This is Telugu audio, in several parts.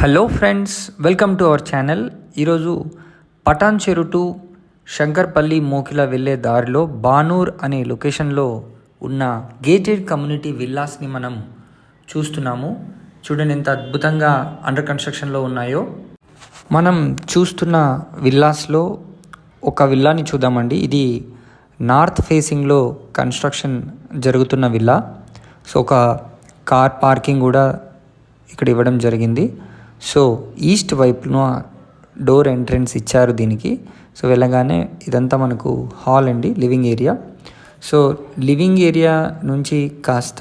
Hello friends, welcome to our channel. ఈరోజు పటాన్ చెరు టు శంకర్పల్లి మోకిలా వెళ్ళే దారిలో బానూర్ అనే లొకేషన్లో ఉన్న గేటెడ్ కమ్యూనిటీ విల్లాస్ని మనం చూస్తున్నాము. చూడండి ఎంత అద్భుతంగా అండర్ కన్స్ట్రక్షన్లో ఉన్నాయో. మనం చూస్తున్న విల్లాస్లో ఒక విల్లాని చూద్దామండి. ఇది నార్త్ ఫేసింగ్లో కన్స్ట్రక్షన్ జరుగుతున్న విల్లా. సో ఒక కార్ పార్కింగ్ కూడా ఇక్కడ ఇవ్వడం జరిగింది. సో ఈస్ట్ వైపున డోర్ ఎంట్రన్స్ ఇచ్చారు దీనికి. సో వెళ్ళగానే ఇదంతా మనకు హాల్ అండి, living area. So living area నుంచి కాస్త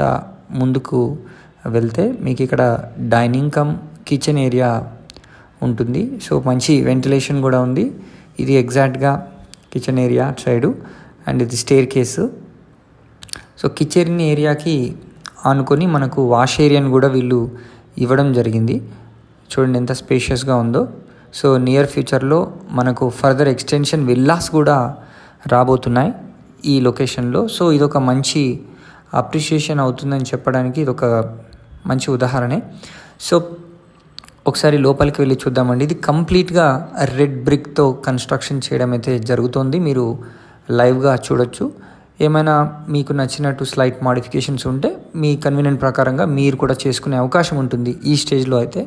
ముందుకు వెళ్తే మీకు ఇక్కడ డైనింగ్ కమ్ కిచెన్ ఏరియా ఉంటుంది. సో మంచి వెంటిలేషన్ కూడా ఉంది. ఇది ఎగ్జాక్ట్గా కిచెన్ ఏరియా సైడు అండ్ ఇది స్టేర్ కేసు. సో కిచెన్ ఏరియాకి ఆనుకొని మనకు వాష్ ఏరియాని కూడా వీళ్ళు ఇవ్వడం జరిగింది. చూడండి ఎంత స్పేషియస్గా ఉందో. సో నియర్ ఫ్యూచర్లో మనకు ఫర్దర్ ఎక్స్టెన్షన్ విల్లాస్ కూడా రాబోతున్నాయి ఈ లొకేషన్లో. సో ఇదొక మంచి అప్రిషియేషన్ అవుతుందని చెప్పడానికి ఇదొక మంచి ఉదాహరణే. సో ఒకసారి లోపలికి వెళ్ళి చూద్దామండి. ఇది కంప్లీట్గా రెడ్ బ్రిక్తో కన్స్ట్రక్షన్ చేయడం అయితే జరుగుతుంది. మీరు లైవ్గా చూడొచ్చు. ఏమైనా మీకు నచ్చినట్టు స్లైట్ మాడిఫికేషన్స్ ఉంటే మీ కన్వీనియంట్ ప్రకారంగా మీరు కూడా చేసుకునే అవకాశం ఉంటుంది ఈ స్టేజ్లో అయితే.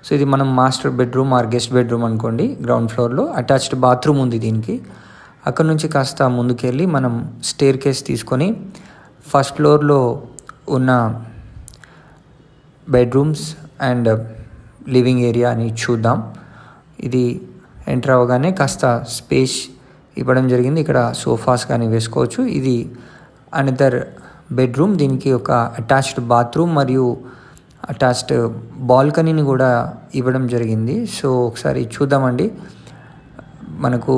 సో ఇది మనం master bedroom are guest bedroom అనుకోండి. గ్రౌండ్ ఫ్లోర్లో అటాచ్డ్ బాత్రూమ్ ఉంది దీనికి. అక్కడ నుంచి కాస్త ముందుకెళ్ళి మనం స్టేర్ కేస్ తీసుకొని ఫస్ట్ ఫ్లోర్లో ఉన్న బెడ్రూమ్స్ అండ్ లివింగ్ ఏరియా అని చూద్దాం. ఇది ఎంటర్ అవ్వగానే కాస్త స్పేస్ ఇవ్వడం జరిగింది. ఇక్కడ సోఫాస్ కానీ వేసుకోవచ్చు. ఇది అనదర్ బెడ్రూమ్. దీనికి ఒక అటాచ్డ్ బాత్రూమ్ మరియు అటాచ్డ్ బాల్కనీని కూడా ఇవ్వడం జరిగింది. సో ఒకసారి చూద్దామండి. మనకు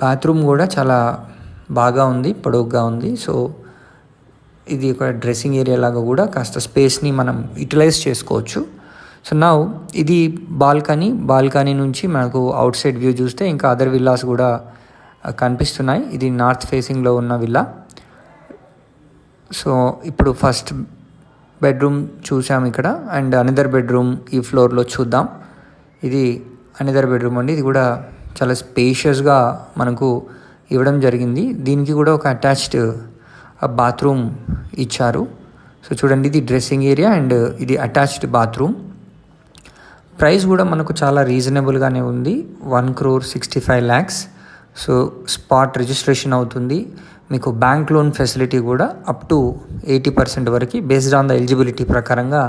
బాత్రూమ్ కూడా చాలా బాగా ఉంది, పొడవుగా ఉంది. సో ఇది ఒక డ్రెస్సింగ్ ఏరియా లాగా కూడా కాస్త స్పేస్ని మనం యూటిలైజ్ చేసుకోవచ్చు. సో నా ఇది బాల్కనీ నుంచి మనకు అవుట్ సైడ్ వ్యూ చూస్తే ఇంకా అదర్ విల్లాస్ కూడా కనిపిస్తున్నాయి. ఇది నార్త్ ఫేసింగ్లో ఉన్న విల్లా. సో ఇప్పుడు ఫస్ట్ బెడ్రూమ్ చూసాం ఇక్కడ అండ్ అనదర్ బెడ్రూమ్ ఈ ఫ్లోర్లో చూద్దాం. ఇది అనదర్ బెడ్రూమ్ అండి. ఇది కూడా చాలా స్పేషియస్గా మనకు ఇవ్వడం జరిగింది. దీనికి కూడా ఒక అటాచ్డ్ బాత్రూమ్ ఇచ్చారు. సో చూడండి, ఇది డ్రెస్సింగ్ ఏరియా అండ్ ఇది అటాచ్డ్ బాత్రూమ్. ప్రైస్ కూడా మనకు చాలా రీజనబుల్గానే ఉంది. 1,65,00,000. సో స్పాట్ రిజిస్ట్రేషన్ అవుతుంది. మీకు బ్యాంక్ లోన్ ఫెసిలిటీ కూడా అప్ టు 80% వరకు బేస్డ్ ఆన్ ద ఎలిజిబిలిటీ ప్రకారంగా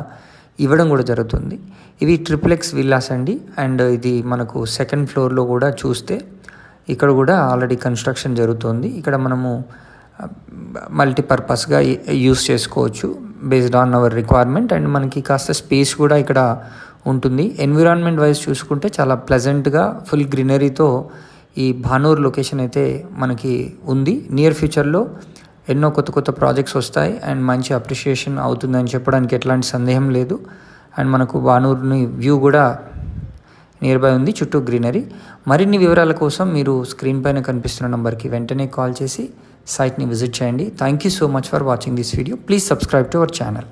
ఇవ్వడం కూడా జరుగుతుంది. ఇవి ట్రిప్లెక్స్ విల్లాస్ అండి. అండ్ ఇది మనకు సెకండ్ ఫ్లోర్లో కూడా చూస్తే ఇక్కడ కూడా ఆల్రెడీ కన్స్ట్రక్షన్ జరుగుతుంది. ఇక్కడ మనము మల్టీపర్పస్గా యూస్ చేసుకోవచ్చు based on hour requirement. And మనకి కాస్త స్పేస్ కూడా ఇక్కడ ఉంటుంది. ఎన్విరాన్మెంట్ వైజ్ చూసుకుంటే చాలా ప్లెజెంట్గా ఫుల్ గ్రీనరీతో ఈ బానూర్ లొకేషన్ అయితే మనకి ఉంది. నియర్ ఫ్యూచర్లో ఎన్నో కొత్త ప్రాజెక్ట్స్ వస్తాయి అండ్ మంచి అప్రిషియేషన్ అవుతుందని చెప్పడానికి ఎట్లాంటి సందేహం లేదు. అండ్ మనకు బానూర్ని వ్యూ కూడా నియర్ బై ఉంది, చుట్టూ గ్రీనరీ. మరిన్ని వివరాల కోసం మీరు స్క్రీన్ పైన కనిపిస్తున్న నెంబర్కి వెంటనే కాల్ చేసి సైట్ని విజిట్ చేయండి. Thank you so much for watching this video. Please subscribe to our channel.